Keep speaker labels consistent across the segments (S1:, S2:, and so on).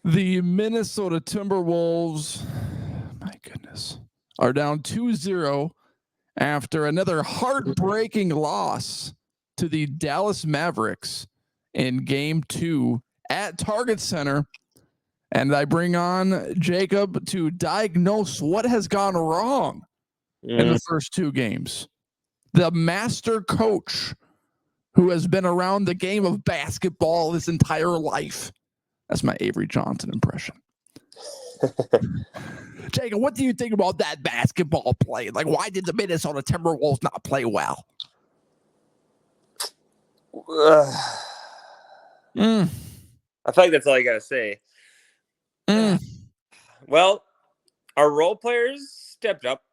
S1: The Minnesota Timberwolves, my goodness, are down 2-0 after another heartbreaking loss to the Dallas Mavericks in Game 2 at Target Center. And I bring on Jacob to diagnose what has gone wrong in the first two games. The master coach who has been around the game of basketball his entire life. That's my Avery Johnson impression. Jacob, what do you think about that basketball play? Like, why did the Minnesota Timberwolves not play well?
S2: I feel like that's all you got to say. Well, our role players stepped up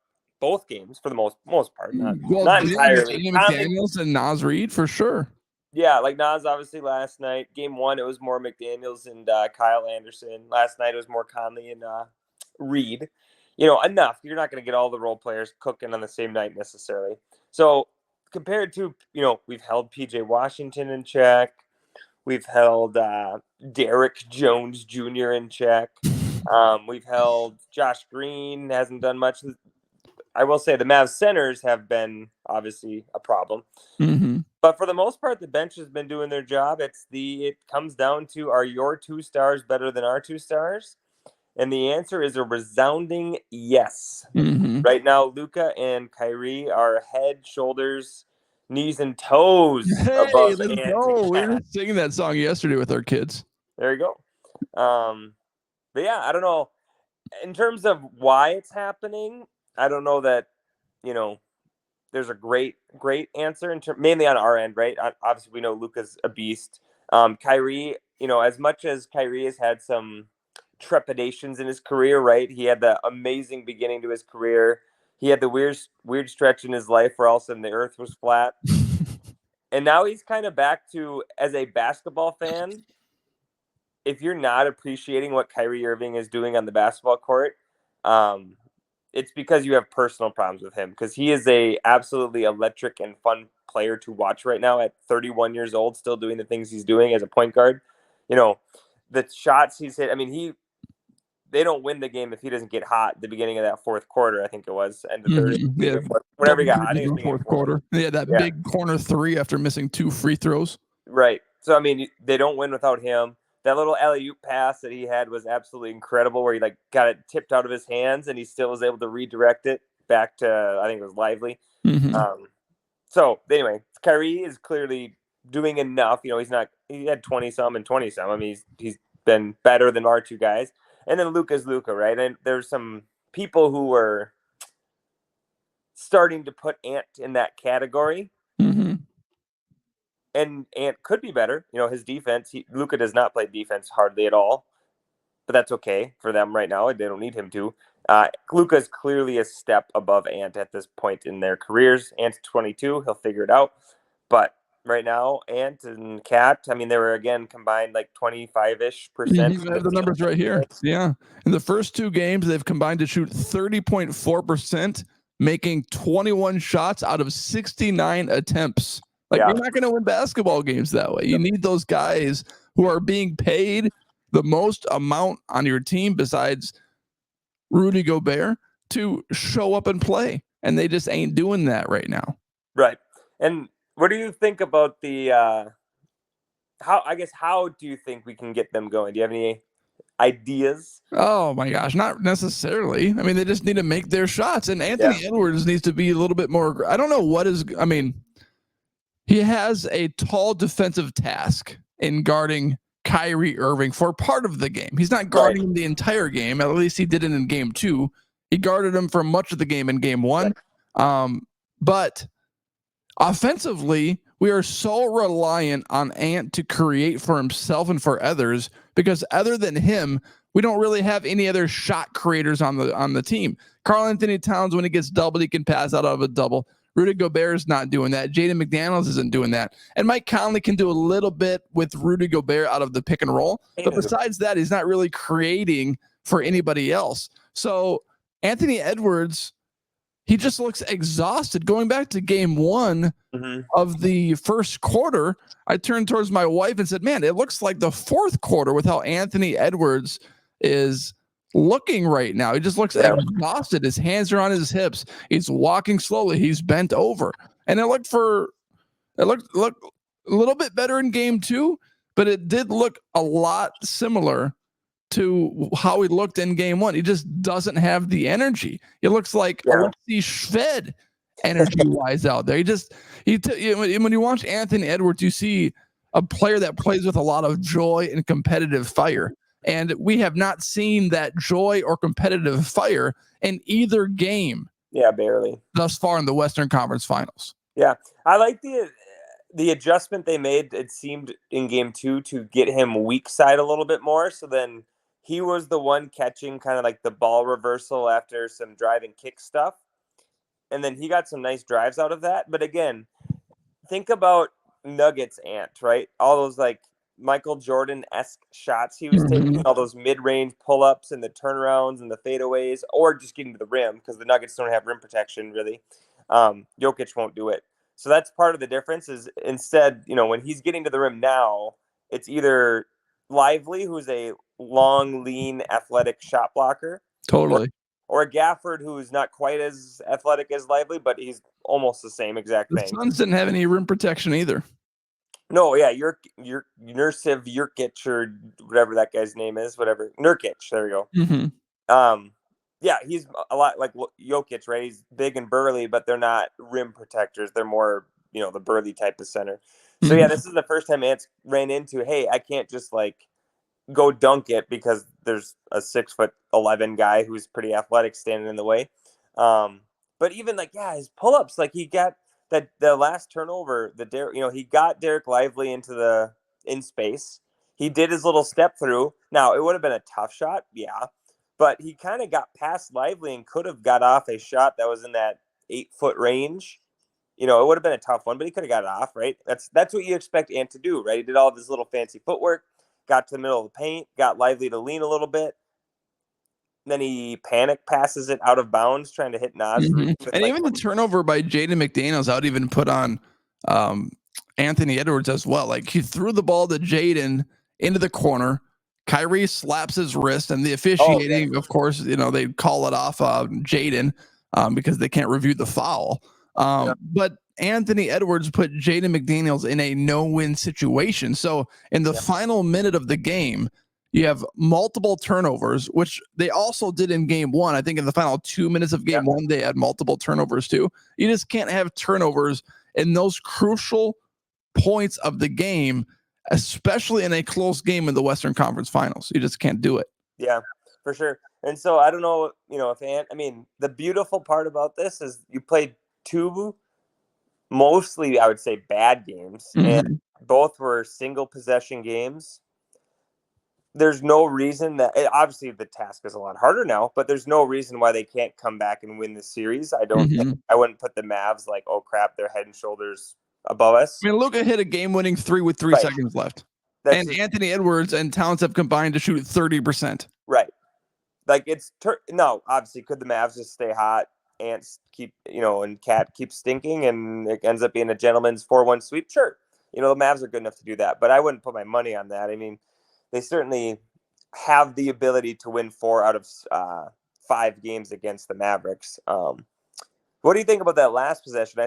S2: both games for the most part. Not entirely.
S1: McDaniels and Naz Reid for sure.
S2: Yeah, like Naz obviously last night. Game 1, it was more McDaniels and Kyle Anderson. Last night it was more Conley and Reid. Enough. You're not going to get all the role players cooking on the same night necessarily. So compared to, we've held PJ Washington in check. We've held Derek Jones Jr. in check. We've held Josh Green, hasn't done much. I will say the Mavs centers have been obviously a problem. But for the most part, the bench has been doing their job. It comes down to, are your 2 stars better than our 2 stars? And the answer is a resounding yes. Right now, Luka and Kyrie are head, shoulders, knees, and toes above Ant and Cat.
S1: We were singing that song yesterday with our kids.
S2: There you go. But yeah, I don't know. In terms of why it's happening, I don't know that, there's a great answer mainly on our end, right? Obviously, we know Luka's a beast. Kyrie, as much as Kyrie has had some trepidations in his career, right? He had the amazing beginning to his career. He had the weird stretch in his life where all of a sudden the earth was flat. And now he's kind of back to, as a basketball fan, if you're not appreciating what Kyrie Irving is doing on the basketball court, it's because you have personal problems with him, because he is a absolutely electric and fun player to watch right now at 31 years old, still doing the things he's doing as a point guard. The shots he's hit, they don't win the game if he doesn't get hot at the beginning of that fourth quarter. I think it was end of third, whatever he got hot in the
S1: fourth quarter. Yeah, big corner 3 after missing 2 free throws.
S2: Right. So they don't win without him. That little alley-oop pass that he had was absolutely incredible, where he got it tipped out of his hands and he still was able to redirect it back to, I think it was Lively. So anyway, Kyrie is clearly doing enough. He had 20-some and 20-some. He's been better than our 2 guys. And then Luka's Luka, right? And there's some people who were starting to put Ant in that category. And Ant could be better. His defense, Luka does not play defense hardly at all. But that's okay for them right now. They don't need him to. Luka is clearly a step above Ant at this point in their careers. Ant's 22. He'll figure it out. But right now, Ant and Cat, they were, again, combined 25-ish%.
S1: You have the numbers right here. Yeah. In the first 2 games, they've combined to shoot 30.4%, making 21 shots out of 69 attempts. You're not going to win basketball games that way. You need those guys who are being paid the most amount on your team besides Rudy Gobert to show up and play. And they just ain't doing that right now.
S2: Right. And what do you think about the how do you think we can get them going? Do you have any ideas?
S1: Oh my gosh, not necessarily. They just need to make their shots. And Anthony Edwards needs to be a little bit more. I don't know what is. He has a tall defensive task in guarding Kyrie Irving for part of the game. He's not guarding him the entire game. At least he did it in Game 2. He guarded him for much of the game in Game 1. But offensively, we are so reliant on Ant to create for himself and for others, because other than him, we don't really have any other shot creators on the team. Karl-Anthony Towns, when he gets doubled, he can pass out of a double. Rudy Gobert is not doing that. Jaden McDaniels isn't doing that. And Mike Conley can do a little bit with Rudy Gobert out of the pick and roll. But besides that, he's not really creating for anybody else. So Anthony Edwards he just looks exhausted. Going back to game one of the first quarter, I turned towards my wife and said, man, it looks like the fourth quarter with how Anthony Edwards is looking right now. He just looks exhausted. His hands are on his hips. He's walking slowly. He's bent over. And it looked a little bit better in game two, but it did look a lot similar to how he looked in game one. He just doesn't have the energy. It looks like Alexei Shved energy wise out there. When you watch Anthony Edwards, you see a player that plays with a lot of joy and competitive fire. And we have not seen that joy or competitive fire in either game.
S2: Yeah, barely.
S1: Thus far in the Western Conference Finals.
S2: Yeah. I like the adjustment they made, it seemed, in game two to get him weak side a little bit more. So then he was the one catching kind of like the ball reversal after some drive and kick stuff. And then he got some nice drives out of that. But again, think about Nuggets Ant, right? All those like Michael Jordan-esque shots he was taking, all those mid-range pull-ups and the turnarounds and the fadeaways, or just getting to the rim because the Nuggets don't have rim protection really. Jokic won't do it. So that's part of the difference is instead, when he's getting to the rim now, it's either Lively, who's a long, lean, athletic shot blocker.
S1: Totally.
S2: Or Gafford, who's not quite as athletic as Lively, but he's almost the same exact thing.
S1: The Suns didn't have any rim protection either.
S2: No, yeah, you're Nursiv Jurkic or whatever that guy's name is, whatever. Nurkic, there you go. Yeah, he's a lot like Jokic, right? He's big and burly, but they're not rim protectors. They're more, the burly type of center. So yeah, this is the first time Ants ran into, hey, I can't just like go dunk it because there's a 6'11" guy who's pretty athletic standing in the way. But even like, his pull-ups, like he got the last turnover, he got Derek Lively in space. He did his little step through. Now it would have been a tough shot. Yeah. But he kind of got past Lively and could have got off a shot that was in that 8-foot range. It would have been a tough one, but he could have got it off, right? That's what you expect Ant to do, right? He did all of his little fancy footwork, got to the middle of the paint, got Lively to lean a little bit. Then he panic passes it out of bounds, trying to hit Nas.
S1: And even the turnover by Jaden McDaniels, I would even put on Anthony Edwards as well. Like he threw the ball to Jaden into the corner. Kyrie slaps his wrist, and the officiating, of course, they call it off Jaden because they can't review the foul. But Anthony Edwards put Jaden McDaniels in a no-win situation. So in the final minute of the game, you have multiple turnovers, which they also did in game one. I think in the final 2 minutes of game one, they had multiple turnovers too. You just can't have turnovers in those crucial points of the game, especially in a close game in the Western Conference Finals. You just can't do it.
S2: Yeah, for sure. And so I don't know, the beautiful part about this is you played two mostly, I would say, bad games, and both were single possession games. There's no reason that obviously the task is a lot harder now, but there's no reason why they can't come back and win the series. I don't think I wouldn't put the Mavs like, oh crap, they're head and shoulders above us.
S1: I mean, Luka hit a game-winning 3 with 3 seconds left. Anthony Edwards and Towns have combined to shoot 30%.
S2: Right. Like no, obviously, could the Mavs just stay hot? Ants keep, and Cat keeps stinking, and it ends up being a gentleman's 4-1 sweep. Sure, the Mavs are good enough to do that, but I wouldn't put my money on that. I mean, they certainly have the ability to win 4 out of 5 games against the Mavericks. What do you think about that last possession?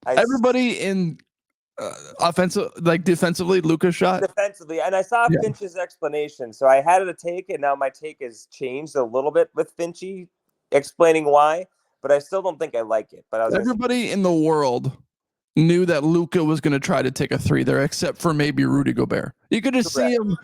S1: Everybody in offensive, like defensively, Luka shot
S2: defensively, and I saw Finch's explanation. So I had a take, and now my take has changed a little bit with Finchy explaining why, but I still don't think I like it. But
S1: everybody in the world knew that Luka was going to try to take a 3 there, except for maybe Rudy Gobert. You could just see him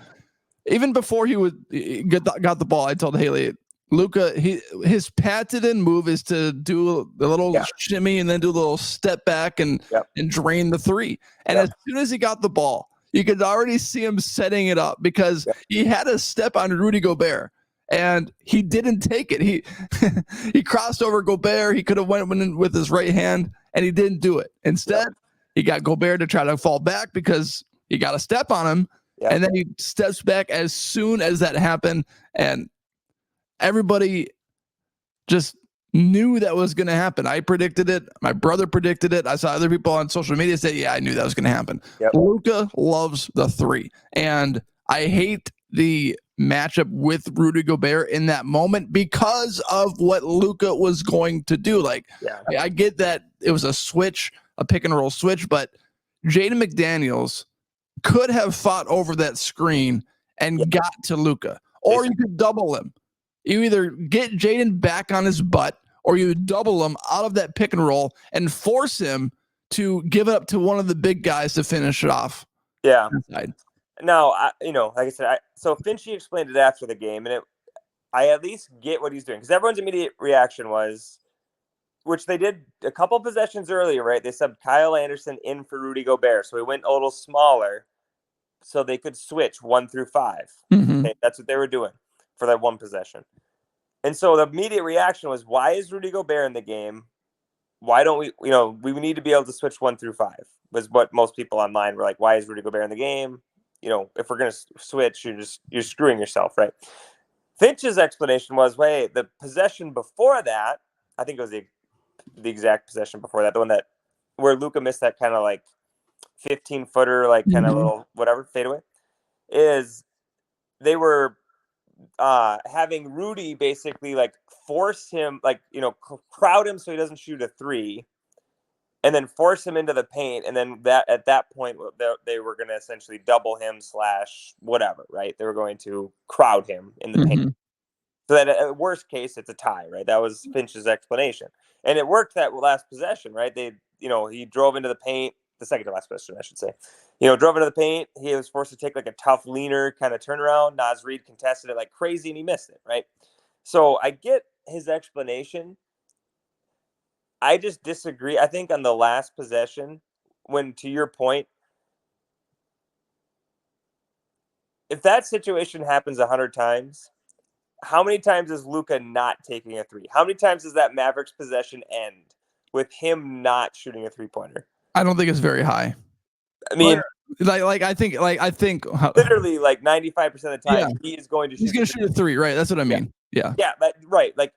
S1: even before he got the ball. I told Haley, Luka, his patented in move is to do the little shimmy and then do a little step back and drain the 3. And as soon as he got the ball, you could already see him setting it up because he had a step on Rudy Gobert. And he didn't take it. He crossed over Gobert. He could have went in with his right hand, and he didn't do it. Instead, he got Gobert to try to fall back because he got a step on him, and then he steps back as soon as that happened, and everybody just knew that was going to happen. I predicted it. My brother predicted it. I saw other people on social media say, yeah, I knew that was going to happen.
S2: Yep.
S1: Luka loves the three. And I hate the matchup with Rudy Gobert in that moment because of what Luka was going to do. Like,
S2: Yeah.
S1: I get that it was a switch, a pick and roll switch, but Jaden McDaniels could have fought over that screen and got to Luka, or you could double him. You either get Jaden back on his butt, or you double him out of that pick and roll and force him to give it up to one of the big guys to finish it off.
S2: Yeah.
S1: Inside.
S2: Now, like I said, so Finchie explained it after the game, and I at least get what he's doing, because everyone's immediate reaction was, which they did a couple possessions earlier, right? They subbed Kyle Anderson in for Rudy Gobert, so he went a little smaller so they could switch 1 through 5.
S1: Mm-hmm.
S2: Okay, that's what they were doing for that one possession. And so the immediate reaction was, why is Rudy Gobert in the game? Why don't we, we need to be able to switch 1 through 5, was what most people online were like. Why is Rudy Gobert in the game? If we're going to switch, you're screwing yourself, right? Finch's explanation was, wait, the possession before that, I think it was the exact possession before that, the one where Luka missed that kind of like 15-footer, like kind of little whatever fadeaway, is they were having Rudy basically like force him, like, crowd him so he doesn't shoot a 3, and then force him into the paint. And then at that point, they were going to essentially double him / whatever, right? They were going to crowd him in the paint. So that at worst case, it's a tie, right? That was Finch's explanation. And it worked that last possession, right? He drove into the paint, the second to last possession, I should say. Drove into the paint. He was forced to take like a tough leaner kind of turnaround. Naz Reid contested it like crazy and he missed it, right? So I get his explanation. I just disagree. I think on the last possession, when, to your point, if that situation happens 100 times, how many times is Luka not taking a 3? How many times does that Mavericks possession end with him not shooting a 3-pointer?
S1: I don't think it's very high.
S2: I mean,
S1: I think
S2: literally like 95% of the time, he is going to shoot.
S1: He's going to shoot a 3, right? That's what I mean. Yeah.
S2: Yeah, right. Like,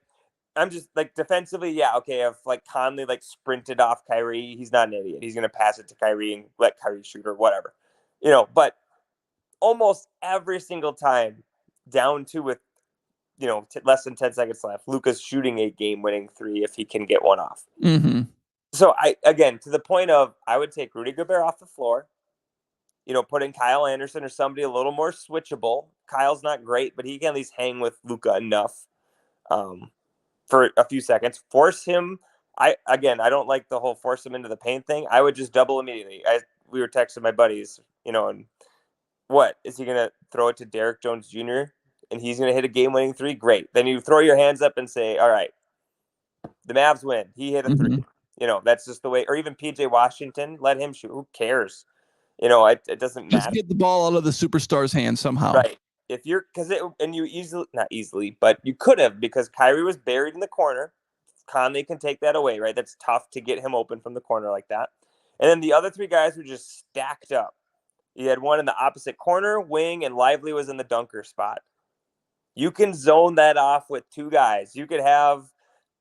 S2: I'm just like, defensively, yeah, okay. If like Conley like sprinted off Kyrie, he's not an idiot. He's going to pass it to Kyrie and let Kyrie shoot or whatever, But almost every single time, down to with less than 10 seconds left, Luka's shooting a game-winning 3 if he can get one off. So again, to the point of, I would take Rudy Gobert off the floor, put in Kyle Anderson or somebody a little more switchable. Kyle's not great, but he can at least hang with Luka enough for a few seconds. Force him. I don't like the whole force him into the paint thing. I would just double immediately. We were texting my buddies, and what is he gonna throw it to Derek Jones Jr. and he's gonna hit a game-winning 3? Great. Then you throw your hands up and say, all right, the Mavs win. He hit a 3. That's just the way. Or even PJ Washington, let him shoot. Who cares? It doesn't matter.
S1: Just get the ball out of the superstar's hands somehow.
S2: Right. If you're, not easily, but you could have, because Kyrie was buried in the corner. Conley can take that away, right? That's tough to get him open from the corner like that. And then the other 3 guys were just stacked up. You had one in the opposite corner, wing, and Lively was in the dunker spot. You can zone that off with 2 guys. You could have,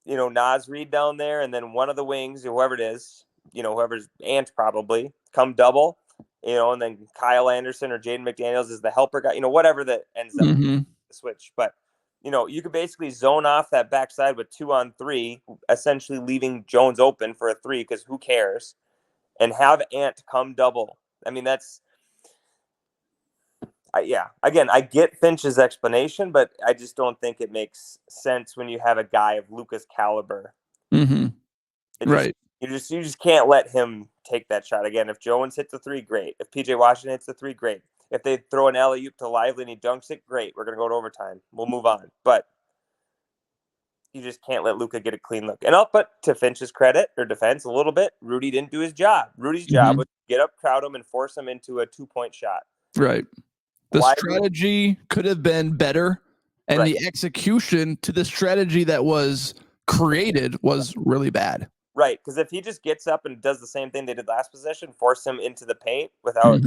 S2: Naz Reid down there, and then one of the wings, whoever it is, whoever's Ant probably, come double, and then Kyle Anderson or Jaden McDaniels is the helper guy, whatever that ends up the switch. But, you could basically zone off that backside with 2-on-3, essentially leaving Jones open for a 3, because who cares, and have Ant come double. I mean, again, I get Finch's explanation, but I just don't think it makes sense when you have a guy of Luka's caliber.
S1: Right.
S2: You just can't let him take that shot. Again, if Jones hits the 3, great. If PJ Washington hits the 3, great. If they throw an alley-oop to Lively and he dunks it, great. We're going to go to overtime. We'll move on. But you just can't let Luka get a clean look. And I'll put to Finch's credit or defense a little bit, Rudy didn't do his job. Rudy's job was to get up, crowd him, and force him into a 2-point shot.
S1: Right. The strategy could have been better, and the execution to the strategy that was created was really bad.
S2: Right, because if he just gets up and does the same thing they did last possession, force him into the paint without,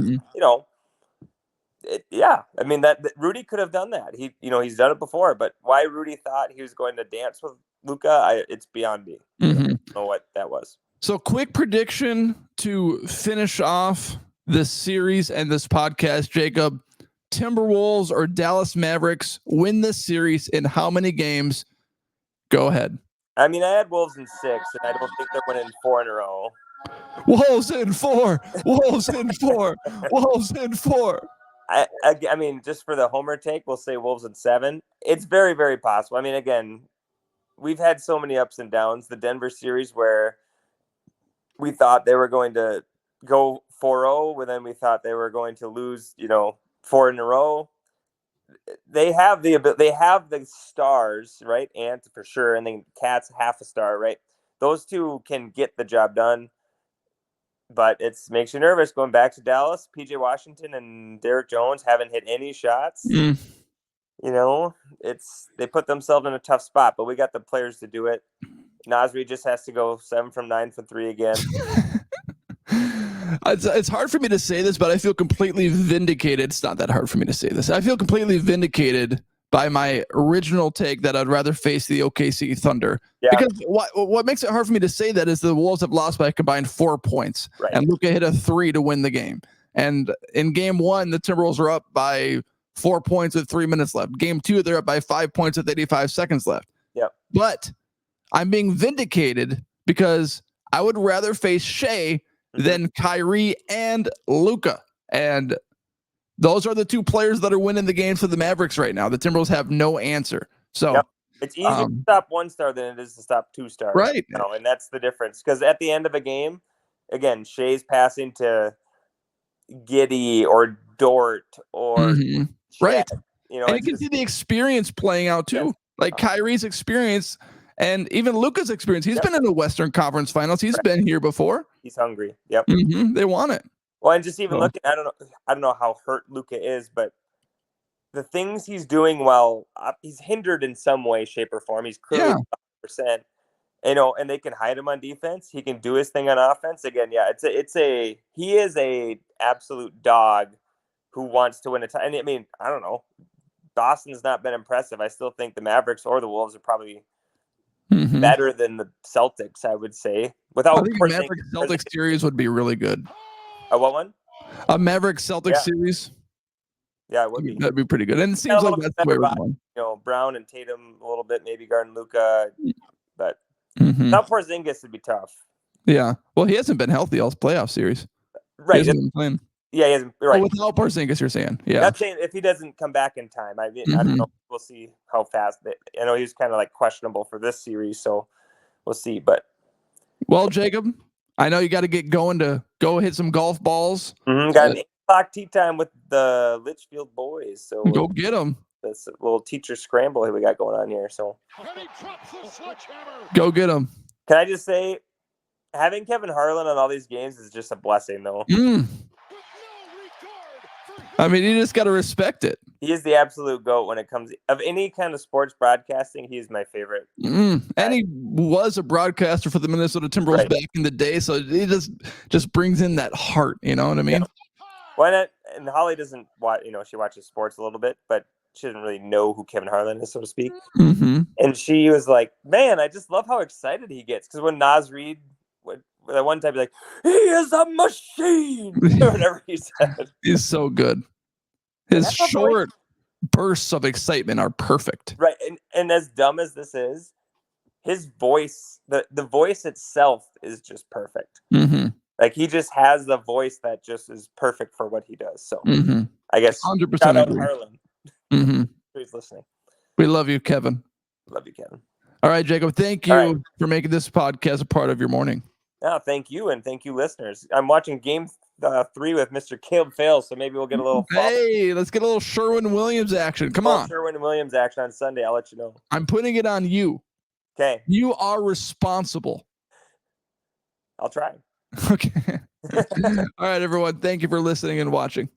S2: Yeah, I mean that Rudy could have done that. He's done it before, but why Rudy thought he was going to dance with Luka, it's beyond me. I don't know what that was.
S1: So, quick prediction to finish off this series and this podcast, Jacob. Timberwolves or Dallas Mavericks win this series in how many games? Go ahead.
S2: I mean, I had Wolves in 6, and I don't think they're winning 4 in a row.
S1: Wolves in 4. Wolves in 4. Wolves in 4.
S2: I mean, just for the homer take, we'll say Wolves in 7. It's very, very possible. I mean, again, we've had so many ups and downs. The Denver series where we thought they were going to go 4-0, but then we thought they were going to lose, 4 in a row. They have the stars, right? Ant for sure, and then Cat's half a star, right? Those two can get the job done, but it makes you nervous going back to Dallas. PJ Washington and Derek Jones haven't hit any shots. They put themselves in a tough spot, but we got the players to do it. Nasri just has to go 7 from 9 from 3 again.
S1: It's hard for me to say this, but I feel completely vindicated. It's not that hard for me to say this. I feel completely vindicated by my original take that I'd rather face the OKC Thunder. Yeah. Because what makes it hard for me to say that is the Wolves have lost by a combined 4 points, right, and Luka hit a 3 to win the game. And in game 1, the Timberwolves are up by 4 points with 3 minutes left. Game 2, they're up by 5 points with 85 seconds left.
S2: Yep.
S1: But I'm being vindicated because I would rather face Shea than Kyrie and Luka. And those are the 2 players that are winning the games for the Mavericks right now. The Timberwolves have no answer. So
S2: it's easier to stop 1 star than it is to stop 2 stars.
S1: Right.
S2: And that's the difference. Because at the end of a game, again, Shea's passing to Giddey or Dort or
S1: right. And you can see the experience playing out too. Yes. Like Kyrie's experience and even Luka's experience. He's been in the Western Conference Finals. He's been here before.
S2: He's hungry. Yep.
S1: They want it.
S2: Well, and just even looking, I don't know how hurt Luka is, but the things he's doing well, he's hindered in some way, shape, or form. He's clearly 100%. And they can hide him on defense. He can do his thing on offense. Again, he is a absolute dog who wants to win a title. And I mean, I don't know. Boston's not been impressive. I still think the Mavericks or the Wolves are probably better than the Celtics, I would say.
S1: I think a Mavericks-Celtics series would be really good.
S2: A what one?
S1: A Mavericks-Celtics series.
S2: Yeah, it would be.
S1: That'd be pretty good. And it seems like that's the way we're going.
S2: Brown and Tatum a little bit, maybe guarding Luka, but not Porzingis would be tough.
S1: Yeah. Well, he hasn't been healthy all playoff series.
S2: Right.
S1: He hasn't been playing.
S2: Yeah, he hasn't. Right.
S1: Without Porzingis, you're saying. Yeah.
S2: Not saying if he doesn't come back in time. I don't know. We'll see how fast. I know he's kind of like questionable for this series, so we'll see. But
S1: well, Jacob, I know you got to get going to go hit some golf balls.
S2: Got an 8 o'clock tea time with the Litchfield boys. So
S1: go get them.
S2: This little teacher scramble we got going on here. So
S1: go get them.
S2: Can I just say, having Kevin Harlan on all these games is just a blessing, though.
S1: I mean, you just got to respect it.
S2: He is the absolute GOAT when it comes of any kind of sports broadcasting. He's my favorite.
S1: And he was a broadcaster for the Minnesota Timberwolves back in the day, so he just brings in that heart. You know what I mean?
S2: Yeah. Why not? And Holly doesn't watch. She watches sports a little bit, but she doesn't really know who Kevin Harlan is, so to speak. And she was like, "Man, I just love how excited he gets." Because when Nas Reed that one time, like, "He is a machine," or whatever he said.
S1: He's so good. His short bursts of excitement are perfect.
S2: Right, and as dumb as this is, his voice, the voice itself is just perfect. Like he just has the voice that just is perfect for what he does. So I guess
S1: 100%
S2: shout out Harlan. He's listening.
S1: We love you, Kevin.
S2: Love you, Kevin.
S1: All right, Jacob. Thank you for making this podcast a part of your morning.
S2: Yeah, thank you, and thank you, listeners. I'm watching Game 3 with Mr. Caleb Fales, so maybe we'll get a little.
S1: Hey, let's get a little Sherwin-Williams action. Come on,
S2: Sherwin-Williams action on Sunday. I'll let you know.
S1: I'm putting it on you.
S2: Okay.
S1: You are responsible.
S2: I'll try.
S1: Okay. All right, everyone. Thank you for listening and watching.